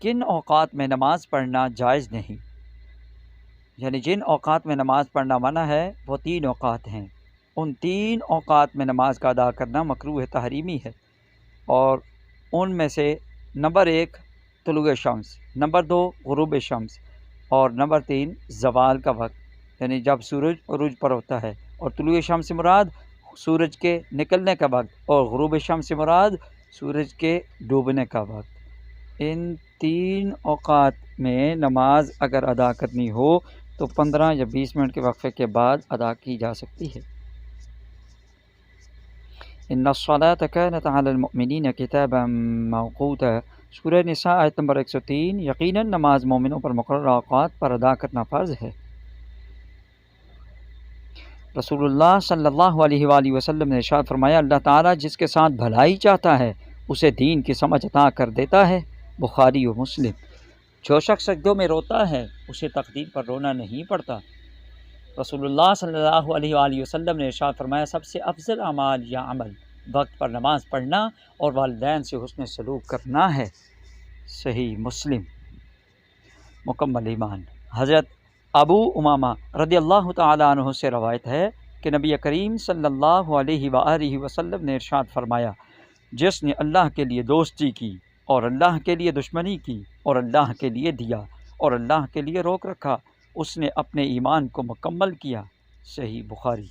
کن اوقات میں نماز پڑھنا جائز نہیں، یعنی جن اوقات میں نماز پڑھنا منع ہے وہ 3 اوقات ہیں۔ ان 3 اوقات میں نماز کا ادا کرنا مکروہ تحریمی ہے، اور ان میں سے نمبر 1 طلوع شمس، نمبر 2 غروب شمس، اور نمبر 3 زوال کا وقت، یعنی جب سورج عروج پر ہوتا ہے۔ اور طلوع شمس سے مراد سورج کے نکلنے کا وقت، اور غروب شمس سے مراد سورج کے ڈوبنے کا وقت۔ ان 3 اوقات میں نماز اگر ادا کرنی ہو تو 15 یا 20 منٹ کے وقفے کے بعد ادا کی جا سکتی ہے۔ ان الصلاۃ کانت علی المؤمنین کتابا موقوتا، سورہ نساء آیت نمبر 103۔ یقیناً نماز مومنوں پر مقررہ اوقات پر ادا کرنا فرض ہے۔ رسول اللہ صلی اللہ علیہ وآلہ وسلم نے ارشاد فرمایا، اللہ تعالیٰ جس کے ساتھ بھلائی چاہتا ہے اسے دین کی سمجھ عطا کر دیتا ہے۔ بخاری و مسلم۔ جو شخص سجدوں میں روتا ہے اسے تقدیر پر رونا نہیں پڑتا۔ رسول اللہ صلی اللہ علیہ وآلہ وسلم نے ارشاد فرمایا، سب سے افضل اعمال یا عمل وقت پر نماز پڑھنا اور والدین سے حسن سلوک کرنا ہے۔ صحیح مسلم۔ مکمل ایمان۔ حضرت ابو امامہ رضی اللہ تعالیٰ عنہ سے روایت ہے کہ نبی کریم صلی اللہ علیہ وآلہ وسلم نے ارشاد فرمایا، جس نے اللہ کے لیے دوستی کی اور اللہ کے لیے دشمنی کی اور اللہ کے لیے دیا اور اللہ کے لیے روک رکھا، اس نے اپنے ایمان کو مکمل کیا۔ صحیح بخاری۔